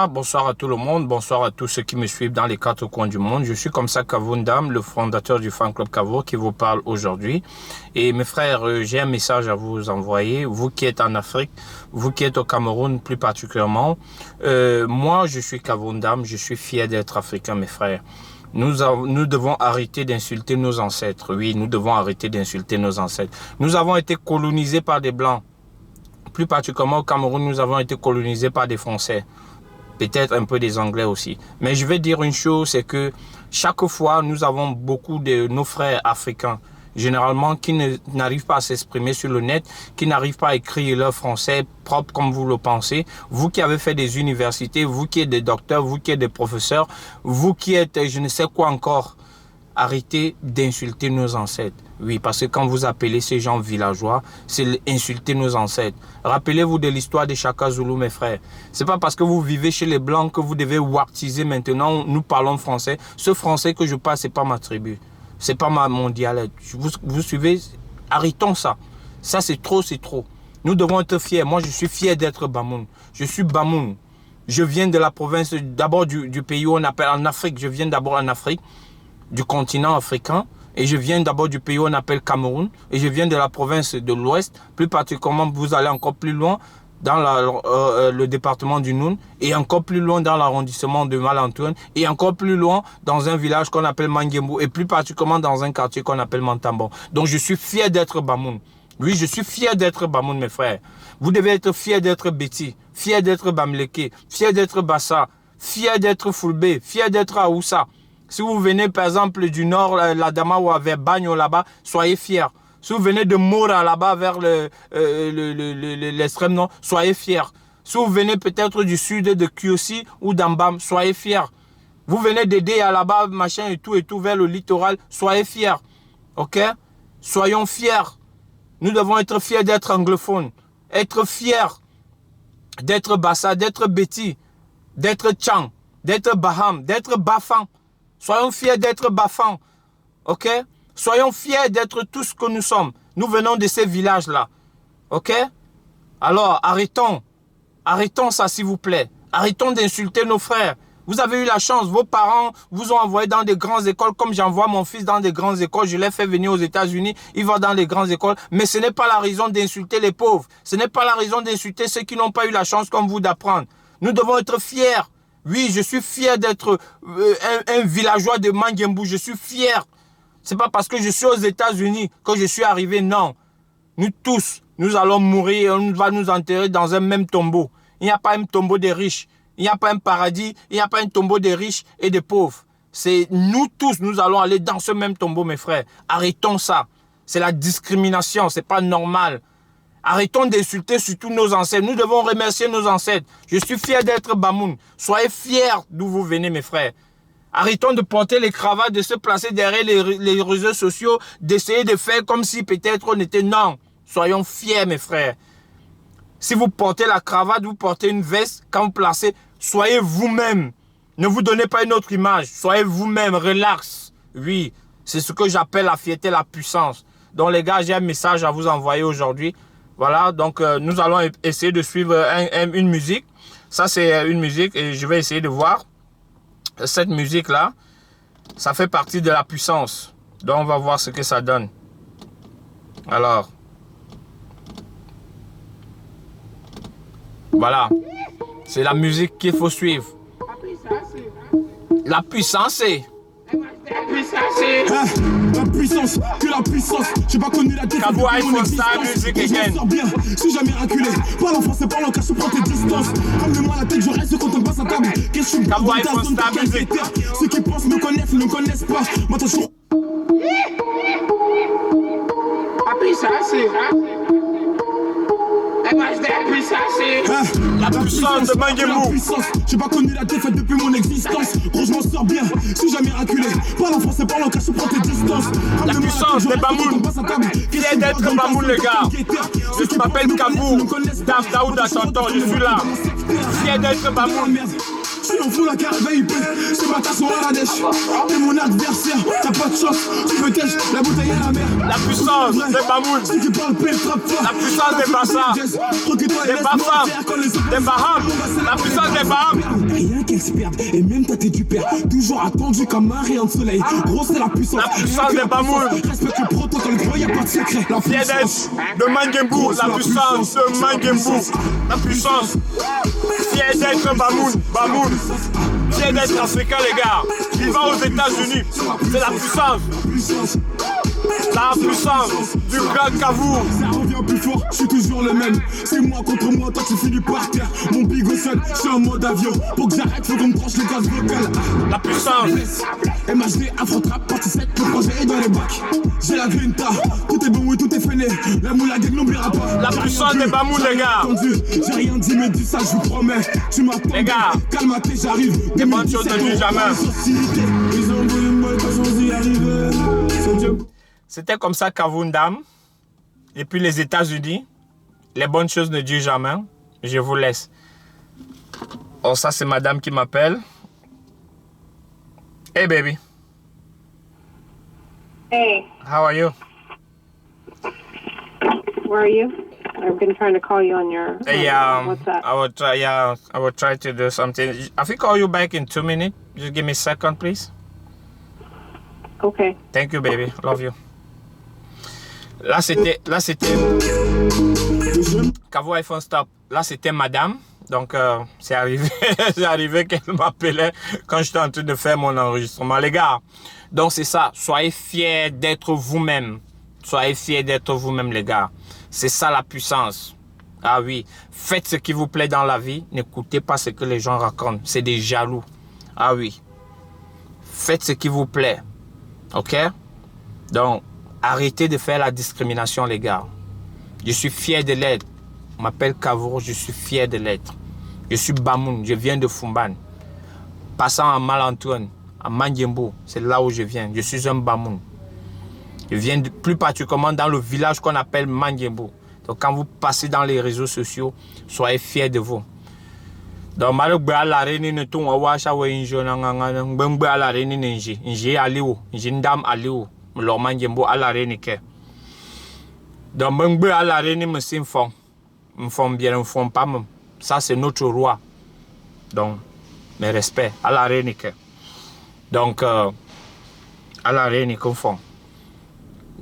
Bonsoir à tout le monde, bonsoir à tous ceux qui me suivent dans les quatre coins du monde. Je suis comme ça Kavoundam, le fondateur du fan club Kavo qui vous parle aujourd'hui. Et mes frères, j'ai un message à vous envoyer, vous qui êtes en Afrique, vous qui êtes au Cameroun plus particulièrement. Moi, je suis Kavoundam, je suis fier d'être africain, mes frères. Nous devons arrêter d'insulter nos ancêtres. Oui, nous devons arrêter d'insulter nos ancêtres. Nous avons été colonisés par des Blancs. Plus particulièrement au Cameroun, nous avons été colonisés par des Français. Peut-être un peu des Anglais aussi. Mais je vais dire une chose, c'est que chaque fois, nous avons beaucoup de nos frères africains, généralement, qui n'arrivent pas à s'exprimer sur le net, qui n'arrivent pas à écrire leur français propre comme vous le pensez. Vous qui avez fait des universités, vous qui êtes des docteurs, vous qui êtes des professeurs, vous qui êtes je ne sais quoi encore, arrêtez d'insulter nos ancêtres. Oui, parce que quand vous appelez ces gens villageois, c'est insulter nos ancêtres. Rappelez-vous de l'histoire de Chaka Zulu, mes frères. C'est pas parce que vous vivez chez les Blancs que vous devez wartiser maintenant. Nous parlons français. Ce français que je parle, c'est pas ma tribu. C'est pas mon dialecte. Vous suivez? Arrêtons ça. Ça, c'est trop, c'est trop. Nous devons être fiers. Moi, je suis fier d'être Bamoun. Je suis Bamoun. Je viens de la province, d'abord du pays où on appelle en Afrique. Je viens d'abord en Afrique, du continent africain. Et je viens d'abord du pays où on appelle Cameroun. Et je viens de la province de l'Ouest. Plus particulièrement, vous allez encore plus loin dans le département du Noun. Et encore plus loin dans l'arrondissement de Malantoune. Et encore plus loin dans un village qu'on appelle Mangembu. Et plus particulièrement dans un quartier qu'on appelle Mantambon. Donc je suis fier d'être Bamoun. Oui, je suis fier d'être Bamoun, mes frères. Vous devez être fier d'être Beti. Fier d'être Bamleke. Fier d'être Bassa. Fier d'être Fulbe. Fier d'être Aoussa. Si vous venez par exemple du nord, l'Adama ou vers Bagno là-bas, soyez fiers. Si vous venez de Mora là-bas vers l'extrême nord, soyez fiers. Si vous venez peut-être du sud de Kiosi ou d'Ambam, soyez fiers. Vous venez d'aider à là-bas, machin et tout vers le littoral, soyez fiers. Ok? Soyons fiers. Nous devons être fiers d'être anglophones. Être fiers d'être Bassa, d'être Beti, d'être Tchang, d'être Baham, d'être Bafan. Soyons fiers d'être Bafan, ok? Soyons fiers d'être tout ce que nous sommes. Nous venons de ces villages-là, ok? Alors, arrêtons ça s'il vous plaît. Arrêtons d'insulter nos frères. Vous avez eu la chance, vos parents vous ont envoyé dans des grandes écoles, comme j'envoie mon fils dans des grandes écoles. Je l'ai fait venir aux États-Unis, il va dans les grandes écoles. Mais ce n'est pas la raison d'insulter les pauvres. Ce n'est pas la raison d'insulter ceux qui n'ont pas eu la chance comme vous d'apprendre. Nous devons être fiers. Oui, je suis fier d'être un villageois de Mangembu. Je suis fier. C'est pas parce que je suis aux États-Unis que je suis arrivé. Non. Nous tous, nous allons mourir et on va nous enterrer dans un même tombeau. Il n'y a pas un tombeau des riches. Il n'y a pas un paradis. Il n'y a pas un tombeau des riches et des pauvres. C'est nous tous, nous allons aller dans ce même tombeau, mes frères. Arrêtons ça. C'est la discrimination. C'est pas normal. Arrêtons d'insulter surtout nos ancêtres. Nous devons remercier nos ancêtres. Je suis fier d'être Bamoun. Soyez fiers d'où vous venez, mes frères. Arrêtons de porter les cravates, de se placer derrière les réseaux sociaux, d'essayer de faire comme si peut-être on était... Non, soyons fiers, mes frères. Si vous portez la cravate, vous portez une veste, quand vous placez, soyez vous-même. Ne vous donnez pas une autre image. Soyez vous-même, relax. Oui, c'est ce que j'appelle la fierté, la puissance. Donc les gars, j'ai un message à vous envoyer aujourd'hui. Voilà, donc nous allons essayer de suivre une musique. Ça, c'est une musique et je vais essayer de voir. Cette musique-là, ça fait partie de la puissance. Donc, on va voir ce que ça donne. Alors. Voilà. C'est la musique qu'il faut suivre. La puissance, c'est... La puissance, que la puissance. J'ai pas connu la défaite de mon existence. Je m'en sors bien, si jamais raculé. Parle en français, parle en cash, prends tes distances. Ramenez-moi la tête, je reste quand on passe à table. Qu'est-ce que je suis dans ceux qui pensent me connaissent, ne me connaissent pas. Moi, t'as toujours... La puissance de Mangembu. J'ai pas connu la défaite depuis mon existence. Gros, je m'en sors bien, si jamais raculé. Parle en français, parle en cash, prends tes distances. La puissance de Bamoun. Fier d'être Bamoun, les gars. Je m'appelle Kabou. Daouda Tonton, je suis là. Fier d'être Bamoun. suis dans fou la carte VIP. Ce matin sont à la dèche. T'es mon adversaire, t'as pas de chance. Tu peux tèche, la bouteille à la mer. La puissance des Bamoun. La puissance des Bassa. Des Bafam. Des Baham. La puissance des Baham. Rien qui experte. Et même toi t'es du père. Toujours attendu comme un rayon de soleil. Gros c'est la puissance. La puissance des Bamoun. Respecte le protocole, gros y'a pas de secret. La puissance de Mangembu. La puissance de Mangembu. La puissance. Fier d'être Bamoun. Bamoun. Fier d'être africain les gars. Il va aux États-Unis. C'est la puissance. La puissance du grand Kavour. Ça revient plus fort, je suis toujours le même. C'est moi contre moi, toi tu finis par terre. Mon bigo sonne, je suis en mode avion. Pour que j'arrête, faut qu'on me tranche les gaz vocales. La puissance. MHD, Afro-Trap, partie 7, le projet est dans les bacs. J'ai la grinta, tout est bon, oui, tout est fainé. La moula gang n'oubliera pas. La puissance des Bamoun, les gars. J'ai rien dit, mais dis ça, je vous promets. Tu m'attends, les gars. Calme-toi, j'arrive. Des bonnes choses ne disent jamais. Ils ont voulu me quand j'en suis arrivé. C'était comme ça Kavundam. Et puis les États-Unis, les bonnes choses ne durent jamais. Je vous laisse. Oh, ça c'est madame qui m'appelle. Hey baby. Hey. How are you? Where are you? I've been trying to call you on your WhatsApp. I will try to do something. I will call you back in 2 minutes. Just give me a second, please. Okay. Thank you, baby. Love you. Là, c'était Kavo iPhone Stop. Là, c'était madame. Donc, c'est arrivé qu'elle m'appelait quand j'étais en train de faire mon enregistrement. Les gars, donc c'est ça. Soyez fiers d'être vous-même. Soyez fiers d'être vous-même, les gars. C'est ça la puissance. Ah oui. Faites ce qui vous plaît dans la vie. N'écoutez pas ce que les gens racontent. C'est des jaloux. Ah oui. Faites ce qui vous plaît. OK? Donc, arrêtez de faire la discrimination, les gars. Je suis fier de l'être. Je m'appelle Kavour, je suis fier de l'être. Je suis Bamoun, je viens de Fumban. Passant à Malantoune, à Mangembu, c'est là où je viens. Je suis un Bamoun. Je viens plus particulièrement dans le village qu'on appelle Mangembu. Donc quand vous passez dans les réseaux sociaux, soyez fiers de vous. Donc malgré la reine ne ton awacha wa injo na ngba la reine nji nji aliwo nji ndam aliwo lo Mangembu ala reine ke. Donc ngba la reine me sinfon. Me font bien, me font pas. Ça, c'est notre roi. Donc, mes respects à la reine. Donc, à la reine qu'on font.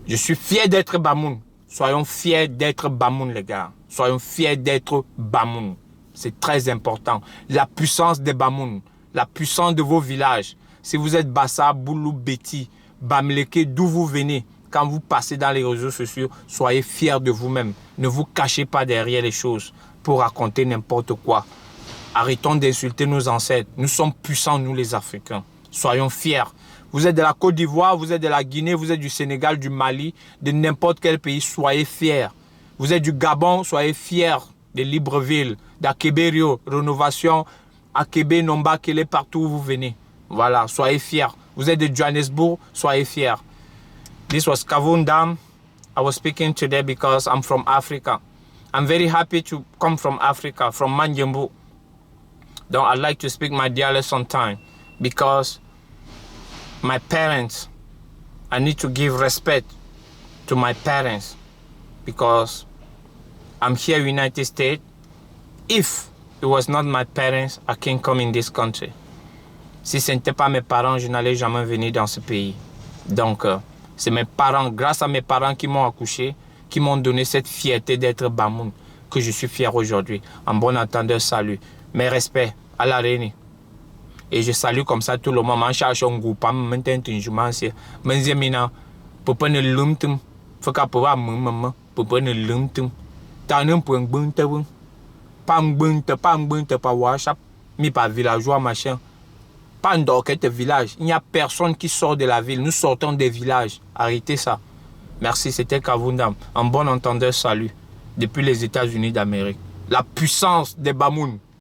Je suis fier d'être Bamoun. Soyons fiers d'être Bamoun, les gars. Soyons fiers d'être Bamoun. C'est très important. La puissance des Bamoun. La puissance de vos villages. Si vous êtes Bassa, Boulou, Beti, Bamleke, d'où vous venez, quand vous passez dans les réseaux sociaux, soyez fiers de vous-même. Ne vous cachez pas derrière les choses pour raconter n'importe quoi. Arrêtons d'insulter nos ancêtres. Nous sommes puissants, nous les Africains. Soyons fiers. Vous êtes de la Côte d'Ivoire, vous êtes de la Guinée, vous êtes du Sénégal, du Mali, de n'importe quel pays. Soyez fiers. Vous êtes du Gabon, soyez fiers. De Libreville, d'Akeberio, Rénovation, Akebe, Nomba, Kele, partout où vous venez. Voilà, soyez fiers. Vous êtes de Johannesburg, soyez fiers. This was Kavundam. I was speaking today because I'm from Africa. I'm very happy to come from Africa, from Mangembu. Though I like to speak my dialect sometimes because my parents, I need to give respect to my parents because I'm here in the United States. If it was not my parents, I can't come in this country. Si ce n'était pas mes parents, je n'allais jamais venir dans ce pays. Donc, c'est mes parents, grâce à mes parents qui m'ont accouché, qui m'ont donné cette fierté d'être Bamoun, que je suis fier aujourd'hui. En bon entendeur, salut. Mes respects à la reine. Et je salue comme ça tout le monde. Je cherche un groupe, maintenant, je m'en sais. Je m'en papa ne lumtum. Faut qu'à pouvoir maman, papa ne lumtum. T'as un point bunte, pas bunte, pas WhatsApp, mais pas villageois, machin. Pas dans quel village. Il n'y a personne qui sort de la ville. Nous sortons des villages. Arrêtez ça. Merci, c'était Kavundam. En bon entendeur, salut. Depuis les États-Unis d'Amérique. La puissance des Bamoun.